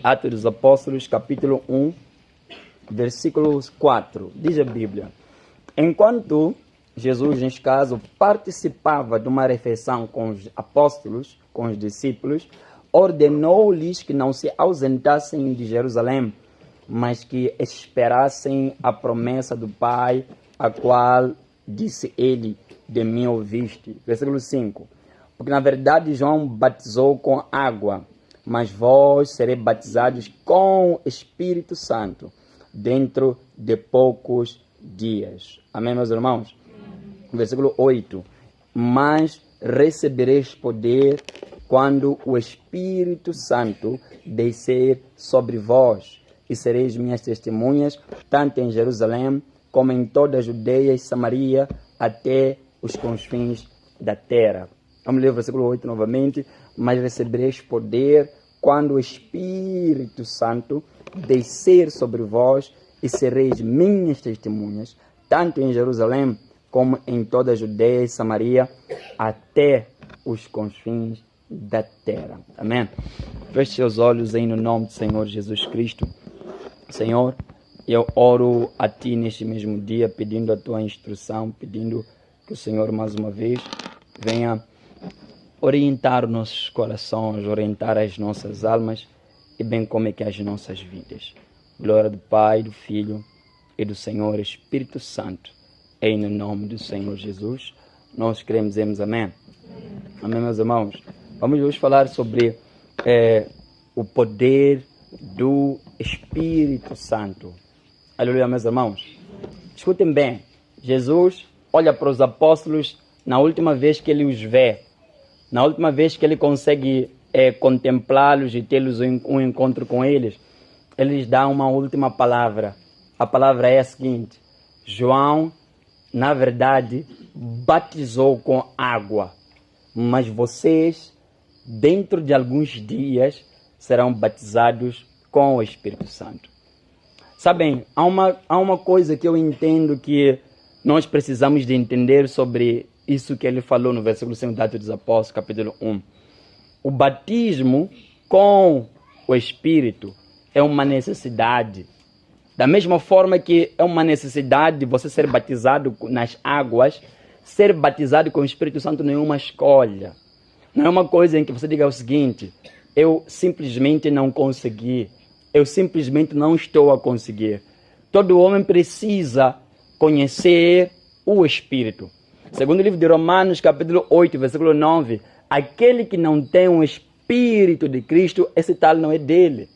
Atos dos Apóstolos, capítulo 1, versículo 4. Diz a Bíblia: enquanto Jesus, neste caso, participava de uma refeição com os apóstolos, com os discípulos, ordenou-lhes que não se ausentassem de Jerusalém, mas que esperassem a promessa do Pai, a qual disse ele: de mim ouviste. Versículo 5. Porque na verdade João batizou com água, mas vós sereis batizados com o Espírito Santo dentro de poucos dias. Amém, meus irmãos? Versículo 8. Mas recebereis poder quando o Espírito Santo descer sobre vós, e sereis minhas testemunhas, tanto em Jerusalém, como em toda a Judeia e Samaria, até os confins da terra. Vamos ler o versículo 8 novamente. Mas recebereis poder quando o Espírito Santo descer sobre vós, e sereis minhas testemunhas, tanto em Jerusalém, como em toda a Judeia e Samaria, até os confins da terra. Amém? Feche seus olhos aí no nome do Senhor Jesus Cristo. Senhor, eu oro a Ti neste mesmo dia, pedindo a Tua instrução, pedindo que o Senhor mais uma vez venha orientar os nossos corações, orientar as nossas almas e bem como é que as nossas vidas. Glória do Pai, do Filho e do Senhor Espírito Santo. Em nome do Senhor Jesus, nós queremos dizermos amém. Amém, meus irmãos. Vamos hoje falar sobre o poder do Espírito Santo. Aleluia, meus irmãos. Escutem bem. Jesus olha para os apóstolos na última vez que ele os vê. Na última vez que ele consegue contemplá-los e tê-los um encontro com eles, ele lhes dá uma última palavra. A palavra é a seguinte: João, na verdade, batizou com água, mas vocês, dentro de alguns dias, serão batizados com o Espírito Santo. Sabem, há uma coisa que eu entendo que nós precisamos de entender sobre isso que ele falou no versículo 5 de Atos dos Apóstolos, capítulo 1. O batismo com o Espírito é uma necessidade. Da mesma forma que é uma necessidade você ser batizado nas águas, ser batizado com o Espírito Santo não é uma escolha. Não é uma coisa em que você diga o seguinte: eu simplesmente não consegui. Eu simplesmente não estou a conseguir. Todo homem precisa conhecer o Espírito. Segundo o livro de Romanos, capítulo 8, versículo 9, aquele que não tem o Espírito de Cristo, esse tal não é dele.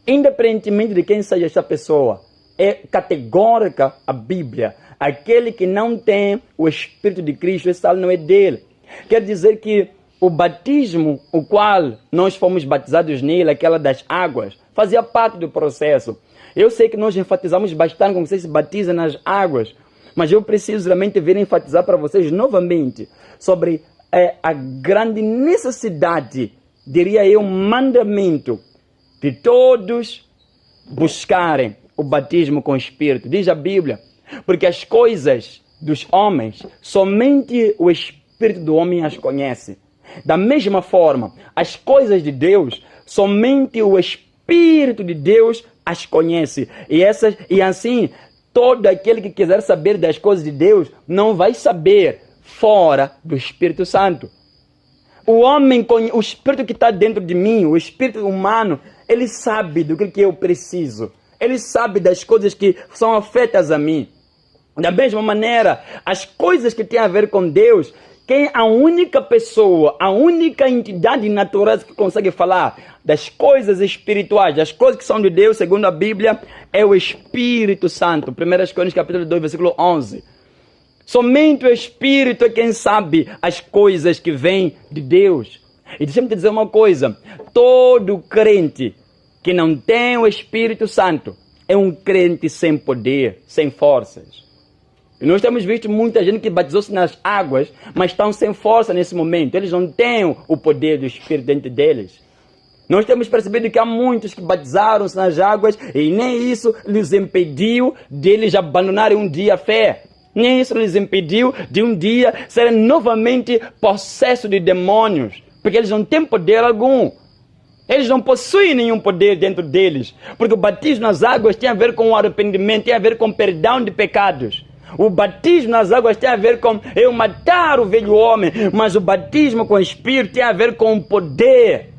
Independentemente de quem seja essa pessoa, é categórica a Bíblia. Aquele que não tem o Espírito de Cristo, esse tal não é dele. Quer dizer que o batismo, o qual nós fomos batizados nele, aquela das águas, fazia parte do processo. Eu sei que nós enfatizamos bastante quando vocês se batizam nas águas, mas eu preciso realmente vir enfatizar para vocês novamente sobre a grande necessidade, diria eu, mandamento de todos buscarem o batismo com o Espírito. Diz a Bíblia: porque as coisas dos homens, somente o Espírito do homem as conhece. Da mesma forma, as coisas de Deus, somente o Espírito de Deus as conhece. E assim, todo aquele que quiser saber das coisas de Deus não vai saber fora do Espírito Santo. O homem, o Espírito que está dentro de mim, o Espírito humano, ele sabe do que eu preciso. Ele sabe das coisas que são afetas a mim. Da mesma maneira, as coisas que têm a ver com Deus, quem é a única pessoa, a única entidade natural que consegue falar das coisas espirituais, das coisas que são de Deus, segundo a Bíblia, é o Espírito Santo. 1 Coríntios capítulo 2, versículo 11. Somente o Espírito é quem sabe as coisas que vêm de Deus. E deixa-me te dizer uma coisa: todo crente que não tem o Espírito Santo é um crente sem poder, sem forças. E nós temos visto muita gente que batizou-se nas águas, mas estão sem força nesse momento. Eles não têm o poder do Espírito dentro deles. Nós temos percebido que há muitos que batizaram-se nas águas e nem isso lhes impediu de eles abandonarem um dia a fé. Nem isso lhes impediu de um dia serem novamente possessos de demônios, porque eles não têm poder algum. Eles não possuem nenhum poder dentro deles, porque o batismo nas águas tem a ver com o arrependimento, tem a ver com perdão de pecados. O batismo nas águas tem a ver com eu matar o velho homem, mas o batismo com o Espírito tem a ver com o poder,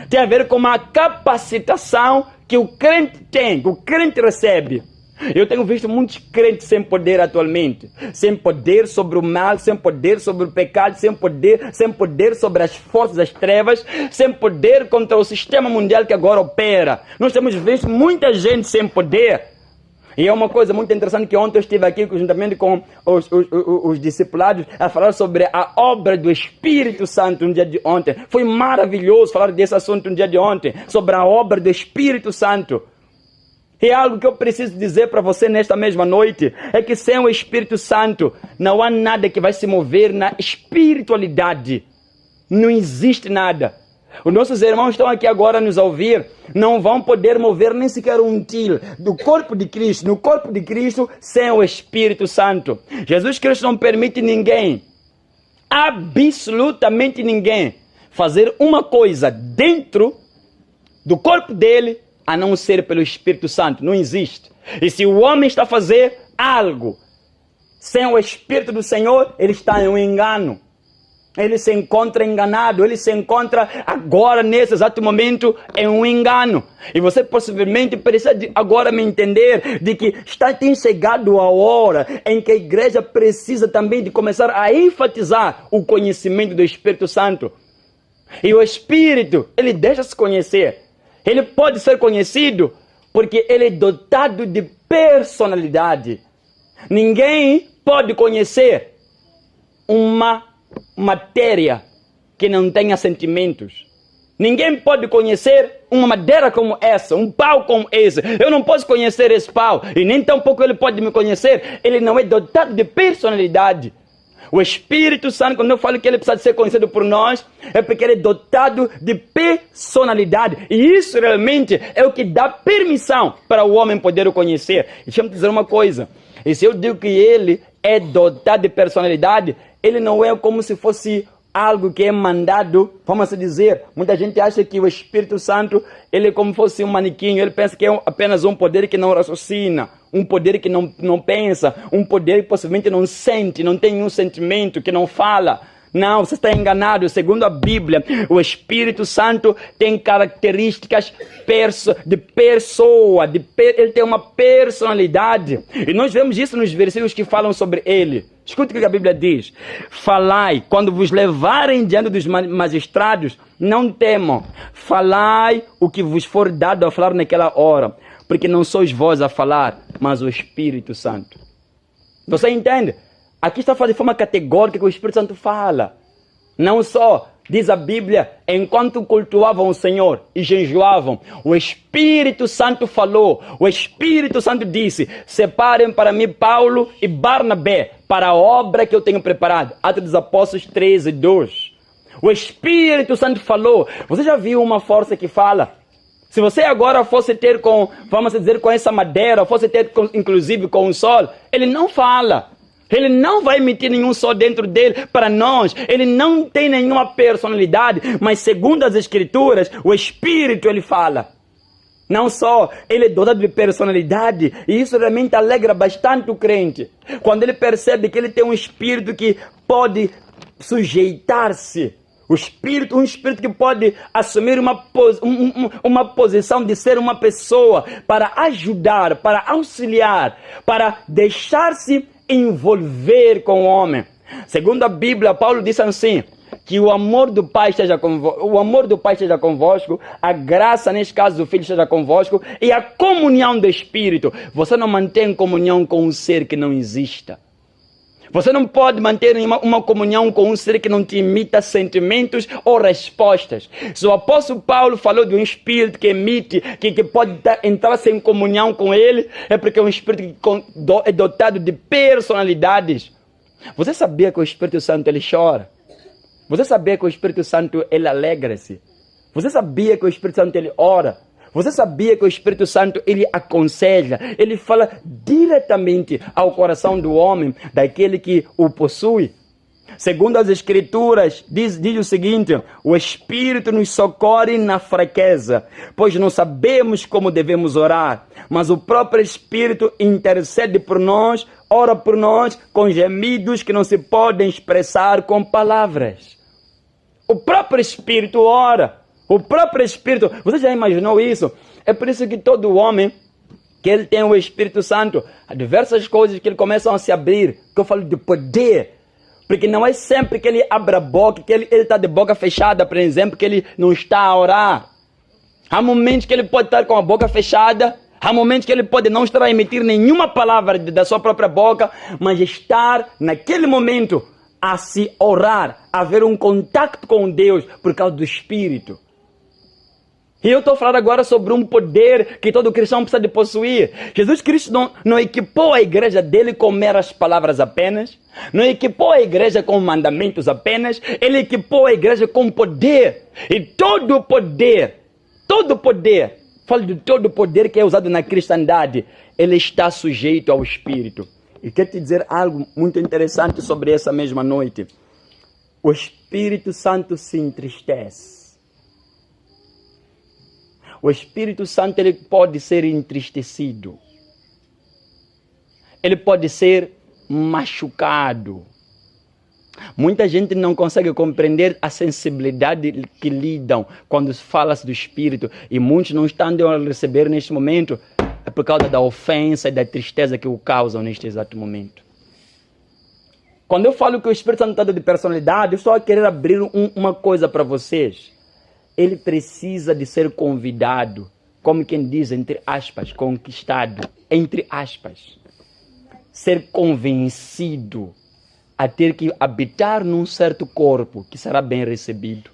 tem a ver com a capacitação que o crente tem, que o crente recebe. Eu tenho visto muitos crentes sem poder atualmente, sem poder sobre o mal, sem poder sobre o pecado, sem poder sobre as forças das trevas, sem poder contra o sistema mundial que agora opera. Nós temos visto muita gente sem poder. E é uma coisa muito interessante que ontem eu estive aqui juntamente com os discipulados a falar sobre a obra do Espírito Santo no dia de ontem. Foi maravilhoso falar desse assunto no dia de ontem, sobre a obra do Espírito Santo. E algo que eu preciso dizer para você nesta mesma noite é que sem o Espírito Santo não há nada que vai se mover na espiritualidade. Não existe nada. Os nossos irmãos estão aqui agora a nos ouvir, não vão poder mover nem sequer um til do corpo de Cristo, no corpo de Cristo, sem o Espírito Santo. Jesus Cristo não permite ninguém, absolutamente ninguém, fazer uma coisa dentro do corpo dele, a não ser pelo Espírito Santo. Não existe. E se o homem está a fazer algo sem o Espírito do Senhor, ele está em um engano. Ele se encontra enganado, ele se encontra agora, nesse exato momento, em um engano. E você possivelmente precisa agora me entender de que tem chegado a hora em que a igreja precisa também de começar a enfatizar o conhecimento do Espírito Santo. E o Espírito, ele deixa-se conhecer. Ele pode ser conhecido porque ele é dotado de personalidade. Ninguém pode conhecer uma matéria que não tenha sentimentos. Ninguém pode conhecer uma madeira como essa, um pau como esse. Eu não posso conhecer esse pau e nem tampouco ele pode me conhecer. Ele não é dotado de personalidade. O Espírito Santo, quando eu falo que ele precisa ser conhecido por nós, é porque ele é dotado de personalidade. E isso realmente é o que dá permissão para o homem poder o conhecer. E deixa eu te dizer uma coisa. E se eu digo que ele é dotado de personalidade, ele não é como se fosse algo que é mandado, vamos dizer. Muita gente acha que o Espírito Santo, ele é como se fosse um manequim. Ele pensa que é apenas um poder que não raciocina, um poder que não pensa, um poder que possivelmente não sente, não tem nenhum sentimento, que não fala. Não, você está enganado. Segundo a Bíblia, o Espírito Santo tem características de pessoa, ele tem uma personalidade. E nós vemos isso nos versículos que falam sobre ele. Escute o que a Bíblia diz. Falai, quando vos levarem diante dos magistrados, não temam. Falai o que vos for dado a falar naquela hora, porque não sois vós a falar, mas o Espírito Santo. Você entende? Aqui está falando de forma categórica que o Espírito Santo fala. Não só, diz a Bíblia, enquanto cultuavam o Senhor e jejuavam, o Espírito Santo falou. O Espírito Santo disse, separem para mim Paulo e Barnabé para a obra que eu tenho preparado. Atos dos Apóstolos 13:2. O Espírito Santo falou. Você já viu uma força que fala? Se você agora fosse ter com, vamos dizer, com essa madeira, fosse ter inclusive com o sol, ele não fala. Ele não vai emitir nenhum som dentro dele para nós. Ele não tem nenhuma personalidade. Mas segundo as Escrituras, o Espírito ele fala. Não só ele é dotado de personalidade. E isso realmente alegra bastante o crente. Quando ele percebe que ele tem um Espírito que pode sujeitar-se. Um espírito que pode assumir uma posição de ser uma pessoa para ajudar, para auxiliar, para deixar-se envolver com o homem. Segundo a Bíblia, Paulo diz assim, que o amor do Pai esteja convosco, a graça, neste caso, do Filho esteja convosco, e a comunhão do Espírito. Você não mantém comunhão com um ser que não exista. Você não pode manter uma comunhão com um ser que não te imita sentimentos ou respostas. Se o apóstolo Paulo falou de um espírito que emite, que pode entrar em comunhão com ele, é porque é um espírito que é dotado de personalidades. Você sabia que o Espírito Santo ele chora? Você sabia que o Espírito Santo ele alegra-se? Você sabia que o Espírito Santo ele ora? Você sabia que o Espírito Santo, ele aconselha, ele fala diretamente ao coração do homem, daquele que o possui? Segundo as Escrituras, diz o seguinte: o Espírito nos socorre na fraqueza, pois não sabemos como devemos orar, mas o próprio Espírito intercede por nós, ora por nós com gemidos que não se podem expressar com palavras. O próprio Espírito ora, o próprio Espírito. Você já imaginou isso? É por isso que todo homem que ele tem o Espírito Santo, há diversas coisas que ele começam a se abrir, que eu falo de poder. Porque não é sempre que ele abre a boca, que ele está de boca fechada, por exemplo, que ele não está a orar. Há momentos que ele pode estar com a boca fechada, há momentos que ele pode não estar a emitir nenhuma palavra da sua própria boca, mas estar naquele momento a se orar, a ver um contato com Deus por causa do Espírito. E eu estou falando agora sobre um poder que todo cristão precisa de possuir. Jesus Cristo não equipou a igreja dele com meras palavras apenas. Não equipou a igreja com mandamentos apenas. Ele equipou a igreja com poder. E todo poder, falo de todo poder que é usado na cristandade, ele está sujeito ao Espírito. E quero te dizer algo muito interessante sobre essa mesma noite. O Espírito Santo se entristece. O Espírito Santo, ele pode ser entristecido. Ele pode ser machucado. Muita gente não consegue compreender a sensibilidade que lidam quando fala-se do Espírito. E muitos não estão a receber neste momento. É por causa da ofensa e da tristeza que o causam neste exato momento. Quando eu falo que o Espírito Santo está de personalidade, eu só quero abrir uma coisa para vocês. Ele precisa de ser convidado, como quem diz, entre aspas, conquistado, entre aspas. Ser convencido a ter que habitar num certo corpo que será bem recebido.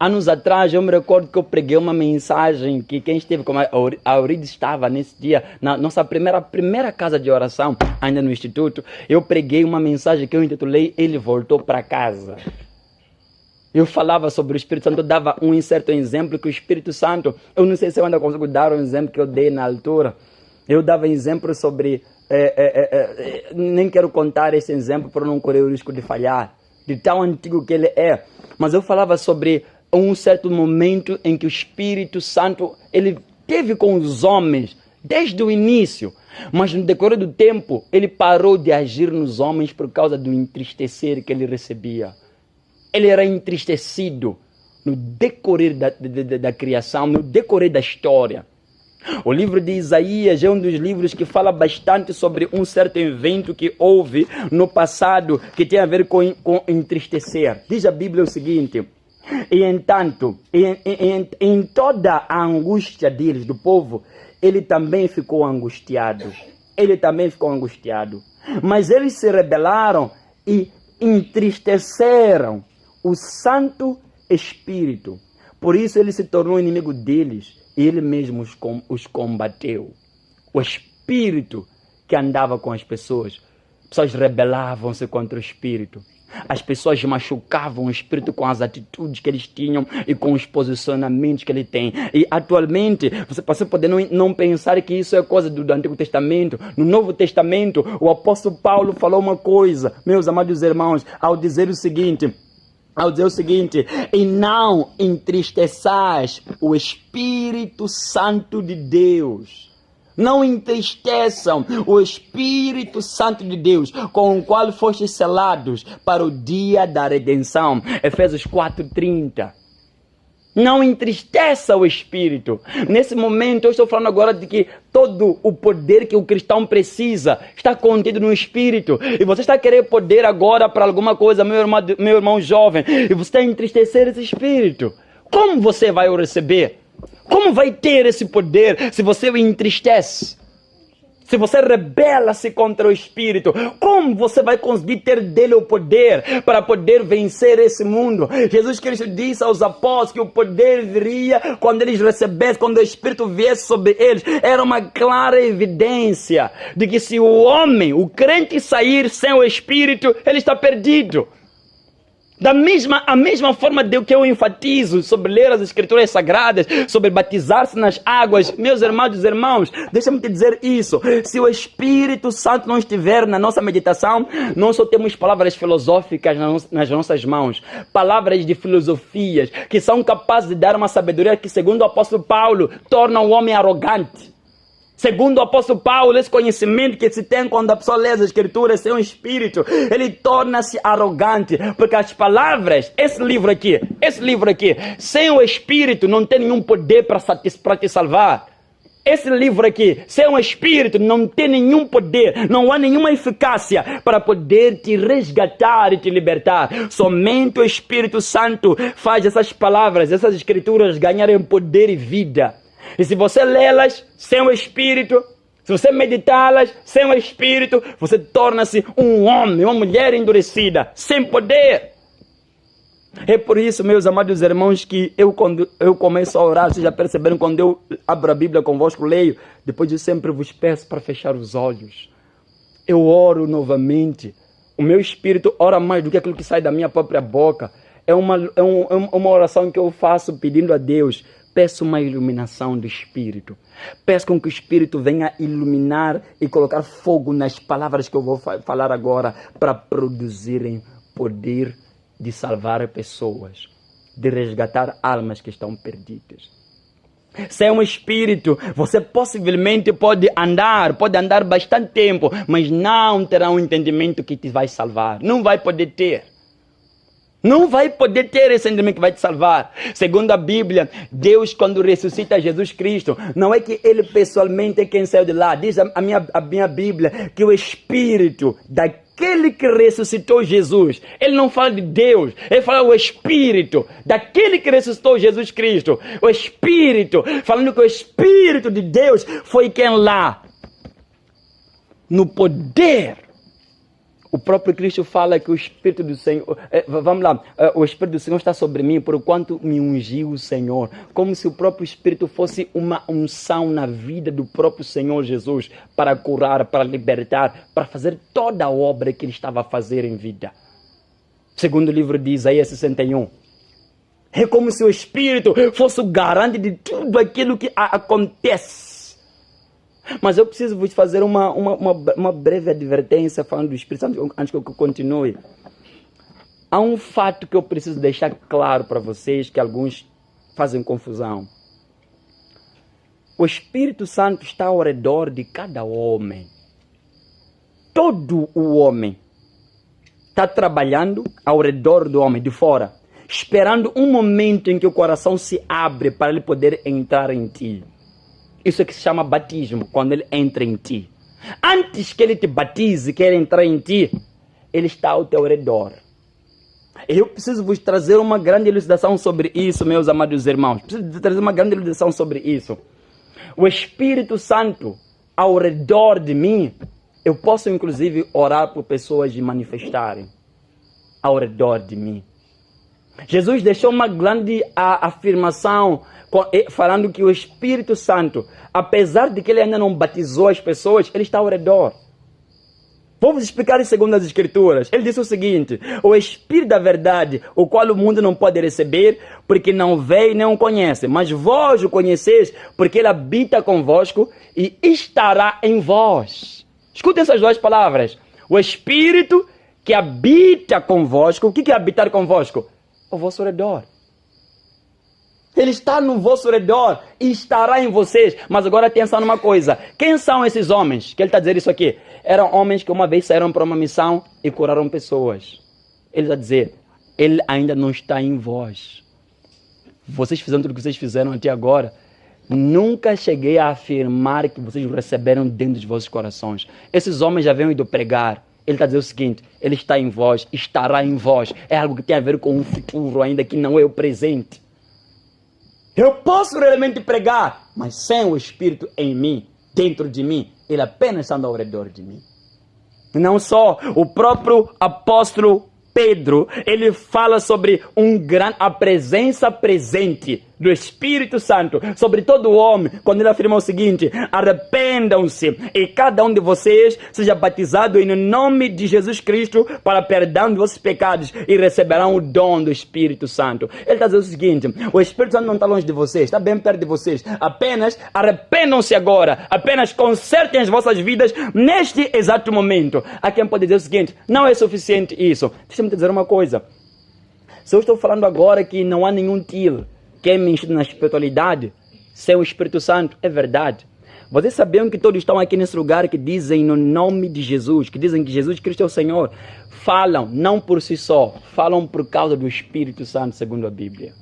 Anos atrás, eu me recordo que eu preguei uma mensagem que quem esteve com a Aurides estava nesse dia, na nossa primeira casa de oração, ainda no Instituto. Eu preguei uma mensagem que eu intitulei Ele Voltou para Casa. Eu falava sobre o Espírito Santo, eu dava um certo exemplo que o Espírito Santo, eu não sei se eu ainda consigo dar um exemplo que eu dei na altura. Eu dava exemplo sobre, nem quero contar esse exemplo para não correr o risco de falhar, de tão antigo que ele é. Mas eu falava sobre um certo momento em que o Espírito Santo, ele teve com os homens desde o início. Mas no decorrer do tempo, ele parou de agir nos homens por causa do entristecer que ele recebia. Ele era entristecido no decorrer da criação, no decorrer da história. O livro de Isaías é um dos livros que fala bastante sobre um certo evento que houve no passado que tem a ver com entristecer. Diz a Bíblia o seguinte: e entanto, em toda a angústia deles, do povo, ele também ficou angustiado. Mas eles se rebelaram e entristeceram o Santo Espírito. Por isso ele se tornou inimigo deles e ele mesmo os combateu. O Espírito que andava com as pessoas rebelavam-se contra o Espírito. As pessoas machucavam o Espírito com as atitudes que eles tinham e com os posicionamentos que ele tem. E atualmente, você pode não pensar que isso é coisa do Antigo Testamento. No Novo Testamento, o apóstolo Paulo falou uma coisa, meus amados irmãos, ao dizer o seguinte: e não entristeçais o Espírito Santo de Deus. Não entristeçam o Espírito Santo de Deus, com o qual fostes selados para o dia da redenção. Efésios 4:30. Não entristeça o Espírito. Nesse momento, eu estou falando agora de que todo o poder que o cristão precisa está contido no Espírito. E você está querendo poder agora para alguma coisa, meu irmão jovem, e você está a entristecer esse Espírito. Como você vai o receber? Como vai ter esse poder se você o entristece? Se você rebela-se contra o Espírito, como você vai conseguir ter dele o poder para poder vencer esse mundo? Jesus Cristo disse aos apóstolos que o poder viria quando eles recebessem, quando o Espírito viesse sobre eles. Era uma clara evidência de que se o homem, o crente sair sem o Espírito, ele está perdido. A mesma forma que eu enfatizo sobre ler as Escrituras Sagradas, sobre batizar-se nas águas, meus irmãos, deixa-me te dizer isso. Se o Espírito Santo não estiver na nossa meditação, não só temos palavras filosóficas nas nossas mãos, palavras de filosofias que são capazes de dar uma sabedoria que, segundo o apóstolo Paulo, torna o homem arrogante. Segundo o apóstolo Paulo, esse conhecimento que se tem quando a pessoa lê as Escrituras sem o Espírito, ele torna-se arrogante, porque as palavras, esse livro aqui, sem o Espírito não tem nenhum poder para te salvar. Esse livro aqui, sem o Espírito, não tem nenhum poder, não há nenhuma eficácia para poder te resgatar e te libertar. Somente o Espírito Santo faz essas palavras, essas Escrituras ganharem poder e vida. E se você lê-las sem o Espírito, se você meditá-las sem o Espírito, você torna-se um homem, uma mulher endurecida, sem poder. É por isso, meus amados irmãos, que quando eu começo a orar, vocês já perceberam, quando eu abro a Bíblia convosco, leio, depois eu sempre vos peço para fechar os olhos. Eu oro novamente. O meu espírito ora mais do que aquilo que sai da minha própria boca. É uma oração que eu faço pedindo a Deus. Peço uma iluminação do Espírito. Peço com que o Espírito venha iluminar e colocar fogo nas palavras que eu vou falar agora para produzirem poder de salvar pessoas, de resgatar almas que estão perdidas. Sem um Espírito, você possivelmente pode andar bastante tempo, mas não terá um entendimento que te vai salvar. Não vai poder ter. Não vai poder ter esse entendimento que vai te salvar. Segundo a Bíblia, Deus, quando ressuscita Jesus Cristo, não é que Ele pessoalmente é quem saiu de lá. Diz a minha Bíblia que o Espírito daquele que ressuscitou Jesus, ele não fala de Deus, ele fala o Espírito daquele que ressuscitou Jesus Cristo. O Espírito, falando que o Espírito de Deus foi quem lá, no poder. O próprio Cristo fala que o Espírito do Senhor, o Espírito do Senhor está sobre mim, por quanto me ungiu o Senhor. Como se o próprio Espírito fosse uma unção na vida do próprio Senhor Jesus, para curar, para libertar, para fazer toda a obra que Ele estava a fazer em vida. Segundo o livro de Isaías 61. É como se o Espírito fosse o garante de tudo aquilo que acontece. Mas eu preciso vos fazer uma breve advertência falando do Espírito Santo antes que eu continue. Há um fato que eu preciso deixar claro para vocês, que alguns fazem confusão. O Espírito Santo está ao redor de cada homem. Todo o homem está trabalhando ao redor do homem, de fora, esperando um momento em que o coração se abre para ele poder entrar em ti. Isso é que se chama batismo, quando ele entra em ti. Antes que ele te batize, que ele entrar em ti, ele está ao teu redor. Eu preciso vos trazer uma grande elucidação sobre isso, meus amados irmãos. Preciso trazer uma grande elucidação sobre isso. O Espírito Santo ao redor de mim, eu posso inclusive orar por pessoas de manifestarem ao redor de mim. Jesus deixou uma grande afirmação falando que o Espírito Santo, apesar de que ele ainda não batizou as pessoas, ele está ao redor. Vamos explicar isso segundo as Escrituras. Ele disse o seguinte: o Espírito da verdade, o qual o mundo não pode receber, porque não vê e não conhece, mas vós o conheceis, porque ele habita convosco e estará em vós. Escutem essas duas palavras. O Espírito que habita convosco. O que é habitar convosco? O vosso redor. Ele está no vosso redor e estará em vocês. Mas agora atenção numa coisa. Quem são esses homens? Que ele está dizendo isso aqui. Eram homens que uma vez saíram para uma missão e curaram pessoas. Ele está dizendo, ele ainda não está em vós. Vocês fizeram tudo o que vocês fizeram até agora. Nunca cheguei a afirmar que vocês receberam dentro de vossos corações. Esses homens já vêm ido pregar. Ele está dizendo o seguinte: ele está em vós, estará em vós. É algo que tem a ver com um futuro ainda que não é o presente. Eu posso realmente pregar, mas sem o Espírito em mim, dentro de mim, ele apenas anda ao redor de mim. Não só, o próprio apóstolo Pedro, ele fala sobre a presença presente do Espírito Santo sobre todo homem, quando ele afirma o seguinte: arrependam-se e cada um de vocês seja batizado em nome de Jesus Cristo para perdão de vossos pecados e receberão o dom do Espírito Santo. Ele está dizendo o seguinte: o Espírito Santo não está longe de vocês, está bem perto de vocês, apenas arrependam-se agora, apenas consertem as vossas vidas neste exato momento. Há quem pode dizer o seguinte: não é suficiente isso. Deixa-me te dizer uma coisa. Se eu estou falando agora que não há nenhum tio que é mexido na espiritualidade sem o Espírito Santo, é verdade. Vocês sabiam que todos estão aqui nesse lugar que dizem no nome de Jesus, que dizem que Jesus Cristo é o Senhor, falam não por si só, falam por causa do Espírito Santo, segundo a Bíblia.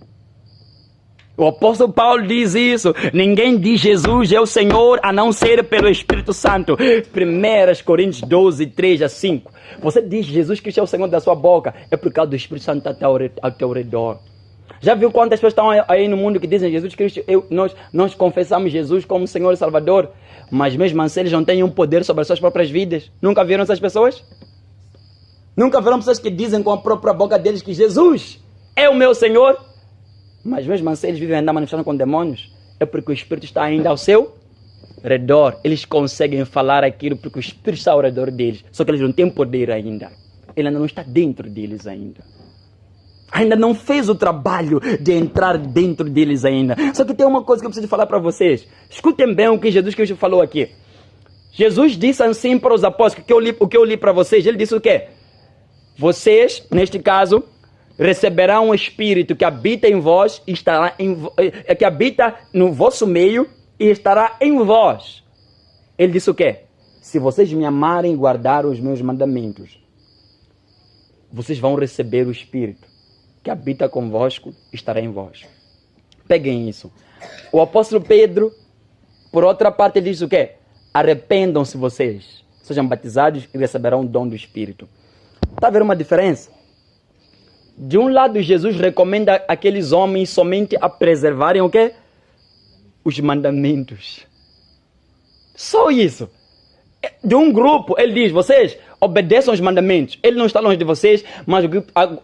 O apóstolo Paulo diz isso: ninguém diz Jesus é o Senhor a não ser pelo Espírito Santo. 1 Coríntios 12, 3 a 5. Você diz Jesus Cristo é o Senhor da sua boca, é por causa do Espírito Santo ao teu redor. Já viu quantas pessoas estão aí no mundo que dizem Jesus Cristo, nós confessamos Jesus como Senhor e Salvador, mas mesmo assim eles não têm um poder sobre as suas próprias vidas? Nunca viram essas pessoas? Nunca viram pessoas que dizem com a própria boca deles que Jesus é o meu Senhor? Mas mesmo assim eles vivem andando manifestando com demônios. É porque o Espírito está ainda ao seu redor. Eles conseguem falar aquilo porque o Espírito está ao redor deles. Só que eles não têm poder ainda. Ele ainda não está dentro deles ainda. Ainda não fez o trabalho de entrar dentro deles ainda. Só que tem uma coisa que eu preciso falar para vocês. Escutem bem o que Jesus Cristo falou aqui. Jesus disse assim para os apóstolos, o que eu li para vocês. Ele disse o quê? Vocês, neste caso, receberão um Espírito que habita em vós, que habita no vosso meio e estará em vós. Ele disse o quê? Se vocês me amarem e guardarem os meus mandamentos, vocês vão receber o Espírito que habita convosco e estará em vós. Peguem isso. O apóstolo Pedro, por outra parte, ele diz o quê? Arrependam-se vocês, sejam batizados e receberão o dom do Espírito. Está a ver uma diferença? De um lado, Jesus recomenda aqueles homens somente a preservarem o quê? Os mandamentos. Só isso. De um grupo, ele diz, vocês obedeçam os mandamentos. Ele não está longe de vocês, mas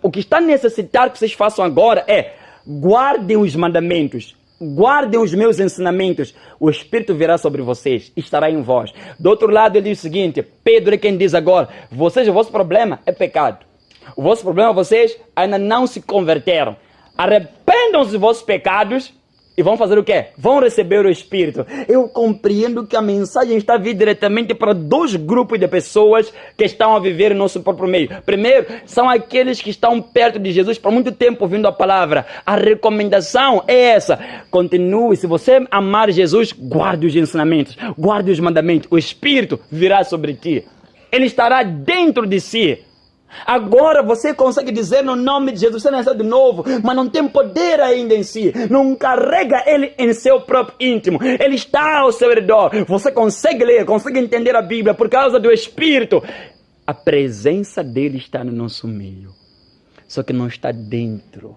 o que está necessitado que vocês façam agora é guardem os mandamentos. Guardem os meus ensinamentos. O Espírito virá sobre vocês e estará em vós. Do outro lado, ele diz o seguinte, Pedro é quem diz agora, vocês, o vosso problema é pecado. O vosso problema, vocês ainda não se converteram. Arrependam-se dos vossos pecados e vão fazer o quê? Vão receber o Espírito. Eu compreendo que a mensagem está vindo diretamente para dois grupos de pessoas que estão a viver no nosso próprio meio. Primeiro, são aqueles que estão perto de Jesus por muito tempo ouvindo a palavra. A recomendação é essa. Continue. Se você amar Jesus, guarde os ensinamentos, guarde os mandamentos. O Espírito virá sobre ti. Ele estará dentro de si. Agora você consegue dizer no nome de Jesus, você nasceu de novo, mas não tem poder ainda em si, não carrega ele em seu próprio íntimo, ele está ao seu redor, você consegue ler, consegue entender a Bíblia por causa do Espírito. A presença dele está no nosso meio, só que não está dentro.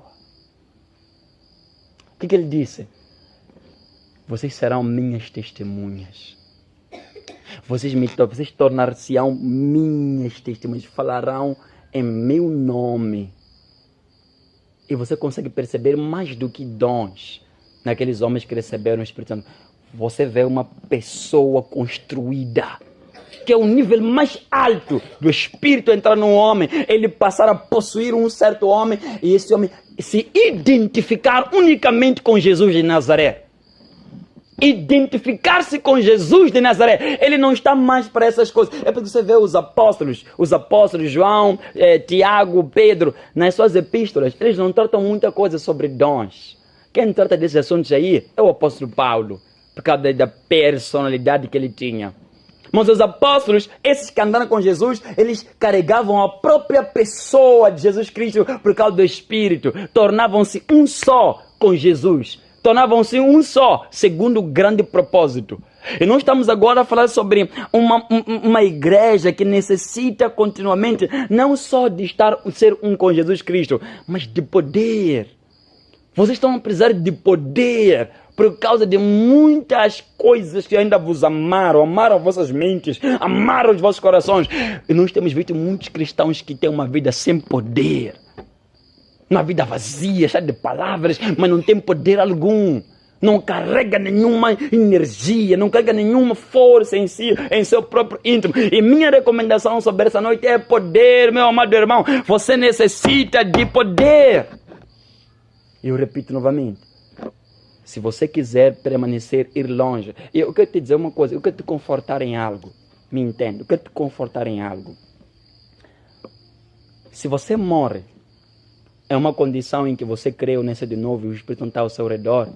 O que ele disse? Vocês serão minhas testemunhas. Vocês tornar-se-ão minhas testemunhas, falarão em meu nome. E você consegue perceber mais do que dons naqueles homens que receberam o Espírito Santo. Você vê uma pessoa construída, que é o nível mais alto do Espírito entrar num homem, ele passar a possuir um certo homem, e esse homem se identificar unicamente com Jesus de Nazaré. Identificar-se com Jesus de Nazaré. Ele não está mais para essas coisas. É porque você vê os apóstolos João, Tiago, Pedro, nas suas epístolas, eles não tratam muita coisa sobre dons. Quem trata desses assuntos aí é o apóstolo Paulo, por causa da personalidade que ele tinha. Mas os apóstolos, esses que andaram com Jesus, eles carregavam a própria pessoa de Jesus Cristo por causa do Espírito. Tornavam-se um só com Jesus. Tornavam-se um só, segundo o grande propósito. E nós estamos agora a falar sobre uma igreja que necessita continuamente, não só de ser um com Jesus Cristo, mas de poder. Vocês estão a precisar de poder, por causa de muitas coisas que ainda vos amaram vossas mentes, amaram os vossos corações. E nós temos visto muitos cristãos que têm uma vida sem poder. Uma vida vazia, cheia de palavras, mas não tem poder algum. Não carrega nenhuma energia, não carrega nenhuma força em si, em seu próprio íntimo. E minha recomendação sobre essa noite é poder, meu amado irmão. Você necessita de poder. Eu repito novamente. Se você quiser permanecer, ir longe. Eu quero te dizer uma coisa, eu quero te confortar em algo. Me entende? Eu quero te confortar em algo. Se você morre, é uma condição em que você creu nessa de novo e o Espírito não está ao seu redor.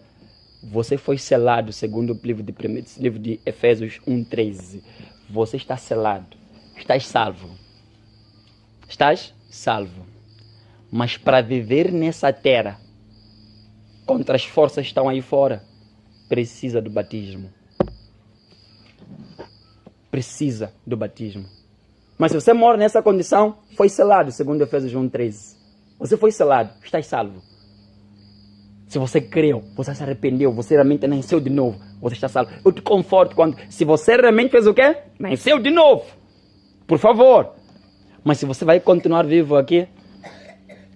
Você foi selado, segundo o livro de Efésios 1:13. Você está selado. Estás salvo. Estás salvo. Mas para viver nessa terra, contra as forças que estão aí fora, precisa do batismo. Precisa do batismo. Mas se você mora nessa condição, foi selado, segundo Efésios 1:13. Você foi selado, estás salvo. Se você creu, você se arrependeu, você realmente nasceu de novo, você está salvo. Eu te conforto se você realmente fez o quê? Nasceu de novo. Por favor. Mas se você vai continuar vivo aqui,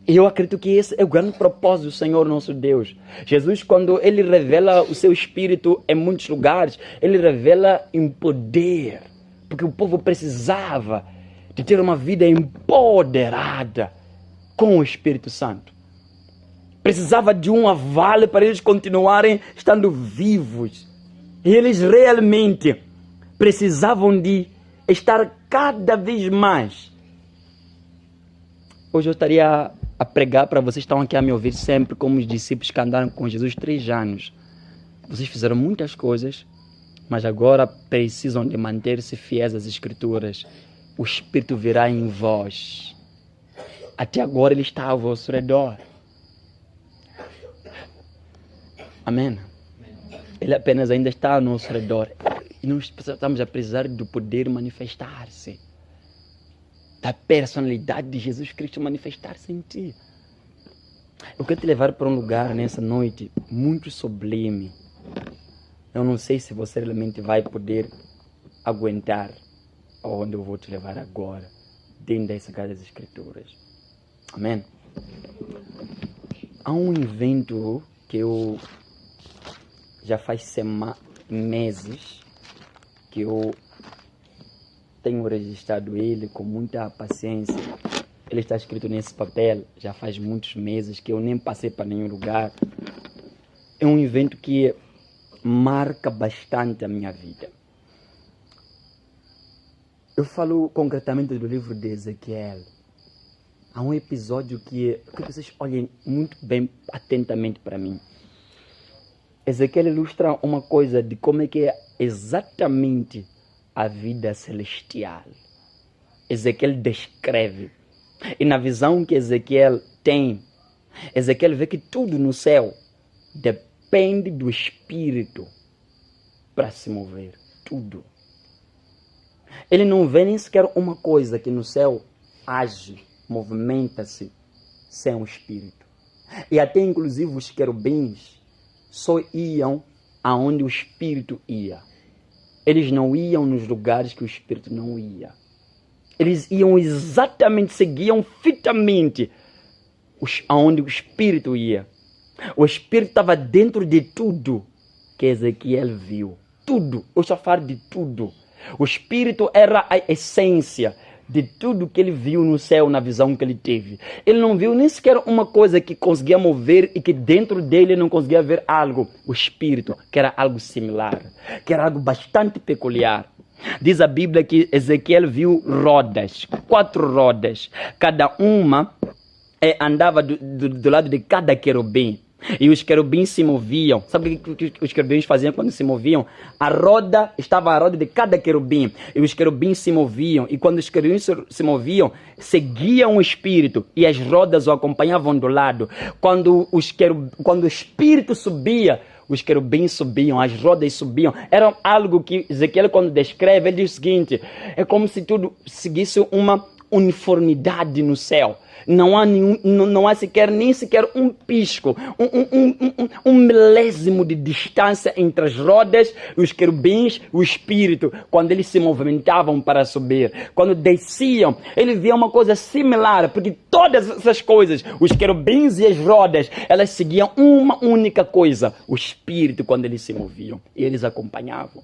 eu acredito que esse é o grande propósito do Senhor nosso Deus. Jesus, quando Ele revela o seu Espírito em muitos lugares, Ele revela em poder. Porque o povo precisava de ter uma vida empoderada com o Espírito Santo. Precisava de um aval para eles continuarem estando vivos. E eles realmente precisavam de estar cada vez mais. Hoje eu estaria a pregar para vocês que estão aqui a me ouvir sempre como os discípulos que andaram com Jesus 3 anos. Vocês fizeram muitas coisas, mas agora precisam de manter-se fiéis às Escrituras. O Espírito virá em vós. Até agora Ele está ao vosso redor. Amém? Ele apenas ainda está ao nosso redor. E nós estamos a precisar do poder manifestar-se. Da personalidade de Jesus Cristo manifestar-se em ti. Eu quero te levar para um lugar nessa noite muito sublime. Eu não sei se você realmente vai poder aguentar onde eu vou te levar agora, dentro dessa casa das Escrituras. Amém? Há um evento que eu já faz meses que eu tenho registrado ele com muita paciência. Ele está escrito nesse papel já faz muitos meses que eu nem passei para nenhum lugar. É um evento que marca bastante a minha vida. Eu falo concretamente do livro de Ezequiel. Há um episódio que vocês olhem muito bem, atentamente para mim. Ezequiel ilustra uma coisa de como é que é exatamente a vida celestial. Ezequiel descreve. E na visão que Ezequiel tem, Ezequiel vê que tudo no céu depende do Espírito para se mover. Tudo. Ele não vê nem sequer uma coisa que no céu age, movimenta-se sem o Espírito. E até inclusive os querubins só iam aonde o Espírito ia. Eles não iam nos lugares que o Espírito não ia. Eles iam exatamente, seguiam fitamente aonde o Espírito ia. O Espírito estava dentro de tudo que Ezequiel viu. Tudo. Eu já falo de tudo. O Espírito era a essência de tudo que ele viu no céu, na visão que ele teve. Ele não viu nem sequer uma coisa que conseguia mover e que dentro dele não conseguia ver algo. O Espírito, que era algo similar, que era algo bastante peculiar. Diz a Bíblia que Ezequiel viu rodas, 4 rodas. Cada uma andava do lado de cada querubim. E os querubins se moviam. Sabe o que os querubins faziam quando se moviam? Estava a roda de cada querubim. E os querubins se moviam. E quando os querubins se moviam, seguiam o Espírito. E as rodas o acompanhavam do lado. Quando o Espírito subia, os querubins subiam, as rodas subiam. Era algo que Ezequiel, quando descreve, ele diz o seguinte: é como se tudo seguisse uniformidade no céu. Não há nem sequer um pisco, um milésimo de distância entre as rodas, os querubins, o espírito, quando eles se movimentavam para subir. Quando desciam, ele via uma coisa similar, porque todas essas coisas, os querubins e as rodas, elas seguiam uma única coisa, o espírito quando eles se moviam, e eles acompanhavam.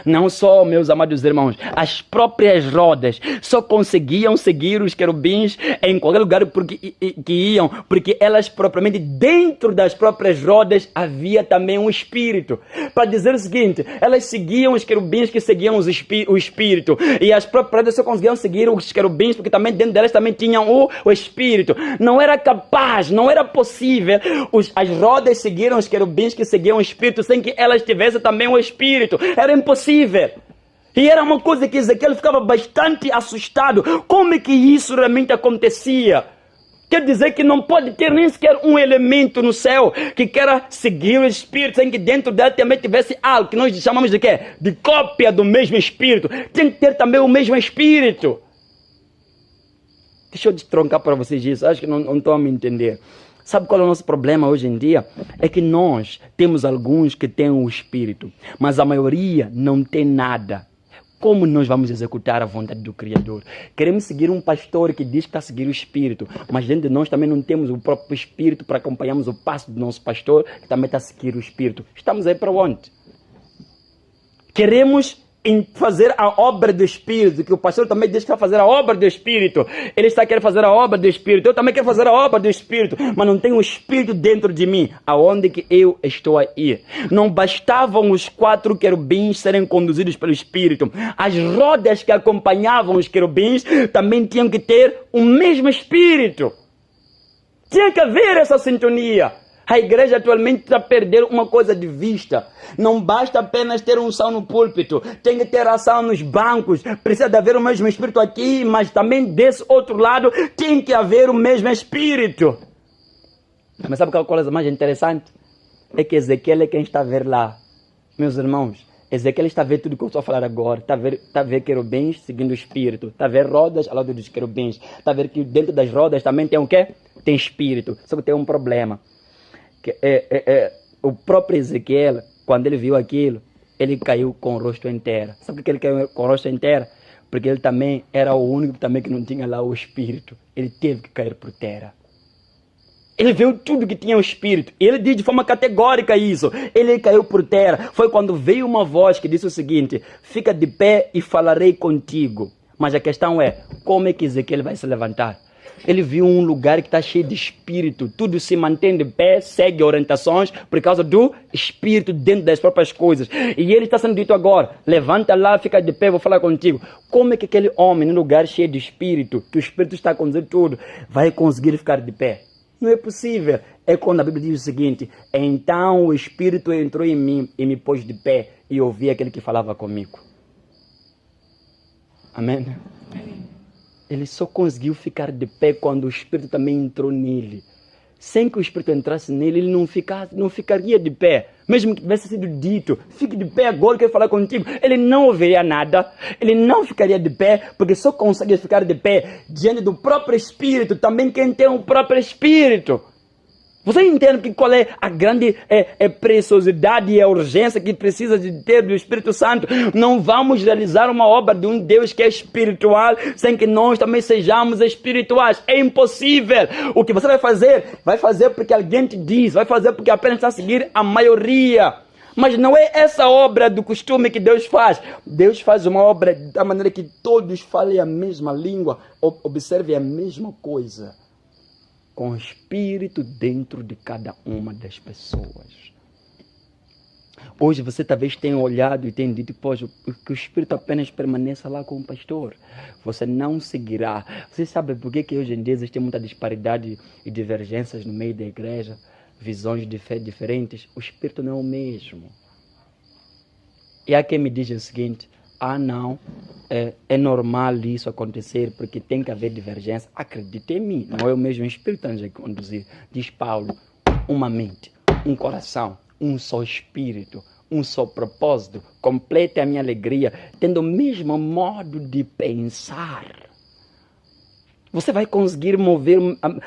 Não só, meus amados irmãos, as próprias rodas só conseguiam seguir os querubins em qualquer lugar que iam, porque elas propriamente, dentro das próprias rodas, havia também um espírito. Para dizer o seguinte, elas seguiam os querubins que seguiam o espírito, e as próprias rodas só conseguiam seguir os querubins, porque também dentro delas também tinham o espírito. Não era capaz, não era possível as rodas seguiram os querubins que seguiam o espírito sem que elas tivessem também o espírito. Era impossível. E era uma coisa que Ezequiel ficava bastante assustado. Como é que isso realmente acontecia? Quer dizer que não pode ter nem sequer um elemento no céu que queira seguir o Espírito, sem que dentro dela também tivesse algo que nós chamamos de quê? De cópia do mesmo Espírito. Tem que ter também o mesmo Espírito. Deixa eu destroncar para vocês isso. Acho que não estão a me entender. Sabe qual é o nosso problema hoje em dia? É que nós temos alguns que têm o Espírito, mas a maioria não tem nada. Como nós vamos executar a vontade do Criador? Queremos seguir um pastor que diz que está a seguir o Espírito, mas dentro de nós também não temos o próprio Espírito para acompanharmos o passo do nosso pastor, que também está a seguir o Espírito. Estamos aí para onde? Queremos fazer a obra do Espírito, que o pastor também diz que vai fazer a obra do Espírito. Ele está querendo fazer a obra do Espírito. Eu também quero fazer a obra do Espírito, mas não tenho o Espírito dentro de mim. Aonde que eu estou a ir? Não bastavam os 4 querubins serem conduzidos pelo Espírito. As rodas que acompanhavam os querubins também tinham que ter o mesmo Espírito. Tinha que haver essa sintonia. A igreja atualmente está a perder uma coisa de vista. Não basta apenas ter unção no púlpito. Tem que ter ação nos bancos. Precisa de haver o mesmo Espírito aqui, mas também desse outro lado tem que haver o mesmo Espírito. Mas sabe qual é a coisa mais interessante? É que Ezequiel é quem está a ver lá. Meus irmãos, Ezequiel está a ver tudo o que eu estou a falar agora. Está a ver querubins seguindo o Espírito. Está a ver rodas ao lado dos querubins. Está a ver que dentro das rodas também tem o quê? Tem Espírito. Só que tem um problema. O próprio Ezequiel, quando ele viu aquilo, ele caiu com o rosto em terra. Sabe por que ele caiu com o rosto em terra? Porque ele também era o único também que não tinha lá o Espírito. Ele teve que cair por terra. Ele viu tudo que tinha o Espírito. Ele diz de forma categórica isso. Ele caiu por terra. Foi quando veio uma voz que disse o seguinte: fica de pé e falarei contigo. Mas a questão é, como é que Ezequiel vai se levantar? Ele viu um lugar que está cheio de Espírito. Tudo se mantém de pé, segue orientações por causa do Espírito dentro das próprias coisas. E ele está sendo dito agora: levanta lá, fica de pé, vou falar contigo. Como é que aquele homem, num lugar cheio de Espírito, que o Espírito está a conduzir tudo, vai conseguir ficar de pé? Não é possível. É quando a Bíblia diz o seguinte: então o Espírito entrou em mim e me pôs de pé, e ouvi aquele que falava comigo. Amém? Ele só conseguiu ficar de pé quando o Espírito também entrou nele. Sem que o Espírito entrasse nele, ele não ficaria de pé. Mesmo que tivesse sido dito: fique de pé agora, quero falar contigo, ele não ouviria nada. Ele não ficaria de pé, porque só consegue ficar de pé diante do próprio Espírito, também quem tem o próprio Espírito. Você entende qual é a grande preciosidade e a urgência que precisa de ter do Espírito Santo? Não vamos realizar uma obra de um Deus que é espiritual sem que nós também sejamos espirituais. É impossível. O que você vai fazer porque alguém te diz, vai fazer porque apenas está a seguir a maioria. Mas não é essa obra do costume que Deus faz. Deus faz uma obra da maneira que todos falem a mesma língua, observem a mesma coisa, com o Espírito dentro de cada uma das pessoas. Hoje você talvez tenha olhado e tenha dito: poxa, que o Espírito apenas permaneça lá com o pastor. Você não seguirá. Você sabe por que hoje em dia existe muita disparidade e divergências no meio da igreja? Visões de fé diferentes? O Espírito não é o mesmo. E há quem me diz o seguinte: não, é normal isso acontecer porque tem que haver divergência. Acredite em mim, não é o mesmo Espírito a conduzir. Diz Paulo: uma mente, um coração, um só Espírito, um só propósito. Complete a minha alegria, tendo o mesmo modo de pensar. Você vai conseguir mover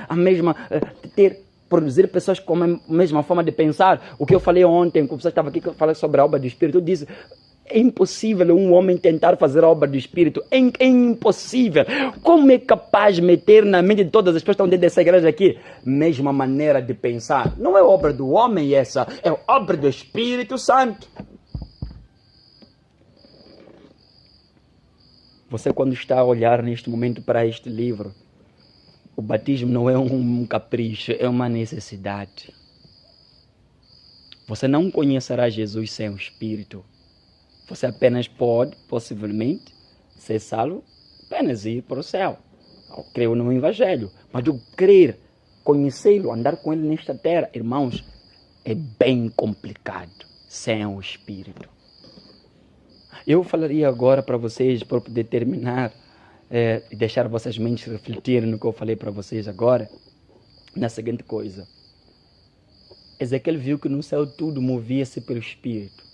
a mesma... produzir pessoas com a mesma forma de pensar. O que eu falei ontem, quando você estava aqui, que eu falei sobre a obra do Espírito, eu disse... É impossível um homem tentar fazer a obra do Espírito. É impossível. Como é capaz de meter na mente de todas as pessoas que estão dentro dessa igreja aqui? Mesma maneira de pensar. Não é obra do homem essa. É obra do Espírito Santo. Você, quando está a olhar neste momento para este livro, o batismo não é um capricho, é uma necessidade. Você não conhecerá Jesus sem o Espírito. Você apenas pode, possivelmente, ser salvo, apenas ir para o céu. Eu creio no Evangelho. Mas eu crer, conhecê-lo, andar com ele nesta terra, irmãos, é bem complicado sem o Espírito. Eu falaria agora para vocês, para poder terminar, e deixar vossas mentes refletirem no que eu falei para vocês agora, na seguinte coisa. Ezequiel viu que no céu tudo movia-se pelo Espírito.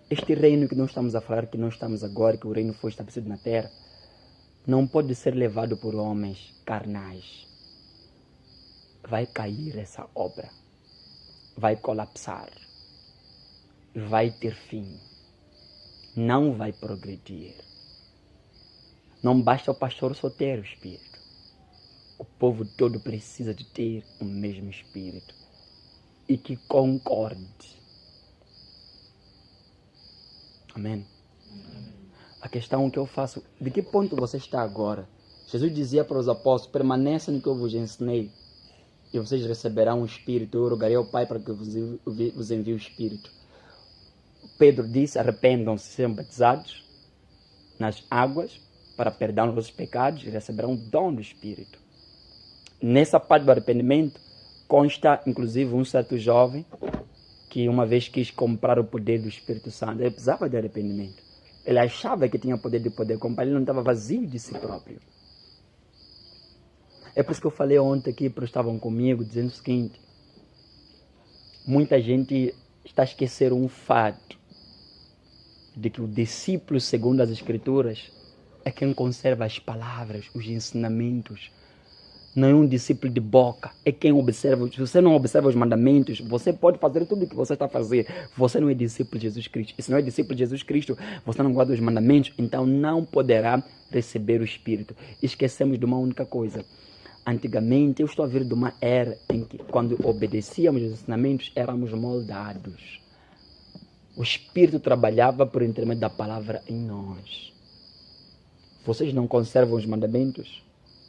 Este reino que nós estamos a falar, que nós estamos agora, que o reino foi estabelecido na terra, não pode ser levado por homens carnais. Vai cair essa obra. Vai colapsar. Vai ter fim. Não vai progredir. Não basta o pastor só ter o Espírito. O povo todo precisa de ter o mesmo Espírito. E que concorde. Amém? A questão que eu faço, de que ponto você está agora? Jesus dizia para os apóstolos, permaneçam no que eu vos ensinei, e vocês receberão o Espírito. Eu rogarei ao Pai para que vos envie o Espírito. Pedro disse, arrependam-se, sejam batizados nas águas, para perdão dos vossos pecados, e receberão o dom do Espírito. Nessa parte do arrependimento, consta, inclusive, um certo jovem, que uma vez quis comprar o poder do Espírito Santo. Ele precisava de arrependimento. Ele achava que tinha poder de poder comprar. Ele não estava vazio de si próprio. É por isso que eu falei ontem aqui, para os que estavam comigo, dizendo o seguinte. Muita gente está a esquecer um fato. De que o discípulo, segundo as Escrituras, é quem conserva as palavras, os ensinamentos. Não é um discípulo de boca, é quem observa. Se você não observa os mandamentos, você pode fazer tudo o que você está a fazer. Você não é discípulo de Jesus Cristo. E se não é discípulo de Jesus Cristo, você não guarda os mandamentos, então não poderá receber o Espírito. Esquecemos de uma única coisa. Antigamente, eu estou a vir de uma era em que, quando obedecíamos os ensinamentos, éramos moldados. O Espírito trabalhava por intermédio da palavra em nós. Vocês não conservam os mandamentos?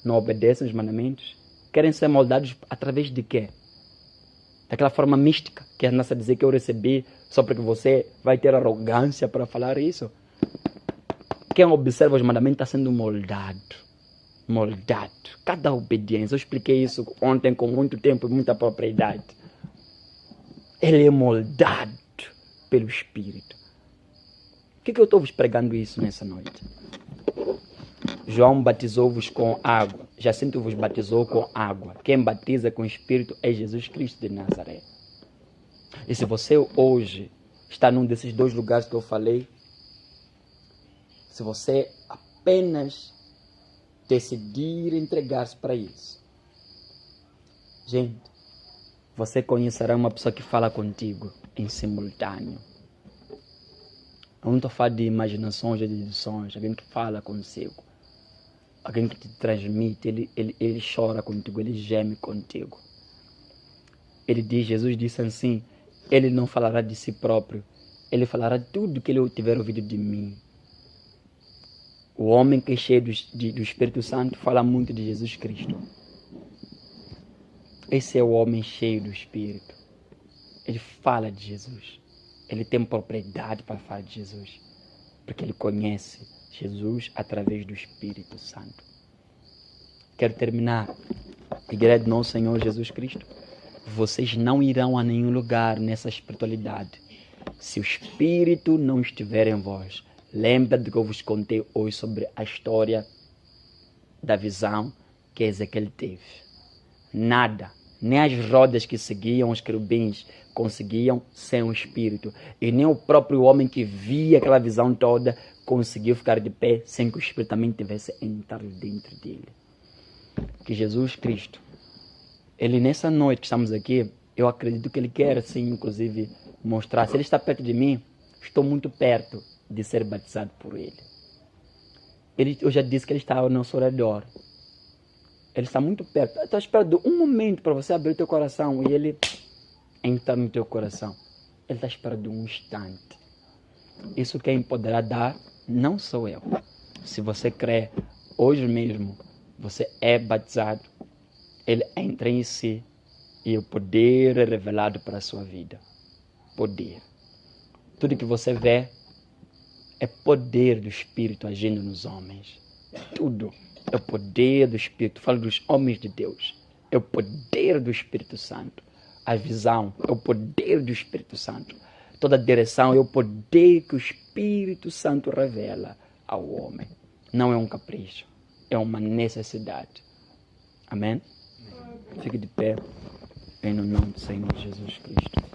Não obedecem os mandamentos? Querem ser moldados através de quê? Daquela forma mística, que é a dizer que eu recebi só porque você vai ter arrogância para falar isso. Quem observa os mandamentos está sendo moldado. Moldado. Cada obediência. Eu expliquei isso ontem com muito tempo e muita propriedade. Ele é moldado pelo Espírito. Por que eu estou vos pregando isso nessa noite? João batizou-vos com água. Jacinto vos batizou com água. Quem batiza com o Espírito é Jesus Cristo de Nazaré. E se você hoje está num desses dois lugares que eu falei, se você apenas decidir entregar-se para isso, gente, você conhecerá uma pessoa que fala contigo em simultâneo. Eu não estou falando de imaginações ou de edições, alguém que fala consigo. Alguém que te transmite, ele chora contigo, ele geme contigo. Ele diz, Jesus disse assim, ele não falará de si próprio, ele falará tudo que ele tiver ouvido de mim. O homem que é cheio do Espírito Santo fala muito de Jesus Cristo. Esse é o homem cheio do Espírito. Ele fala de Jesus. Ele tem propriedade para falar de Jesus. Porque ele conhece Jesus através do Espírito Santo. Quero terminar. Igreja do nosso Senhor Jesus Cristo. Vocês não irão a nenhum lugar nessa espiritualidade se o Espírito não estiver em vós. Lembra do que eu vos contei hoje sobre a história da visão que Ezequiel teve. Nada, nem as rodas que seguiam os querubins conseguiam sem o Espírito. E nem o próprio homem que via aquela visão toda conseguiu ficar de pé sem que o Espírito também tivesse entrado dentro dele. que Jesus Cristo, Ele nessa noite que estamos aqui, eu acredito que Ele quer, assim, inclusive, mostrar. Se Ele está perto de mim, estou muito perto de ser batizado por Ele. Eu já disse que Ele está ao nosso redor. Ele está muito perto. Estou esperando um momento para você abrir o teu coração e Ele entrar no teu coração. Ele está esperando um instante. Isso quem poderá dar não sou eu. Se você crê, hoje mesmo, você é batizado, Ele entra em si e o poder é revelado para a sua vida. Poder. Tudo que você vê é poder do Espírito agindo nos homens. Tudo é o poder do Espírito. Falo dos homens de Deus. É o poder do Espírito Santo. A visão é o poder do Espírito Santo. Toda direção é o poder que o Espírito Santo revela ao homem. Não é um capricho, é uma necessidade. Amém? Fique de pé, em nome do Senhor Jesus Cristo.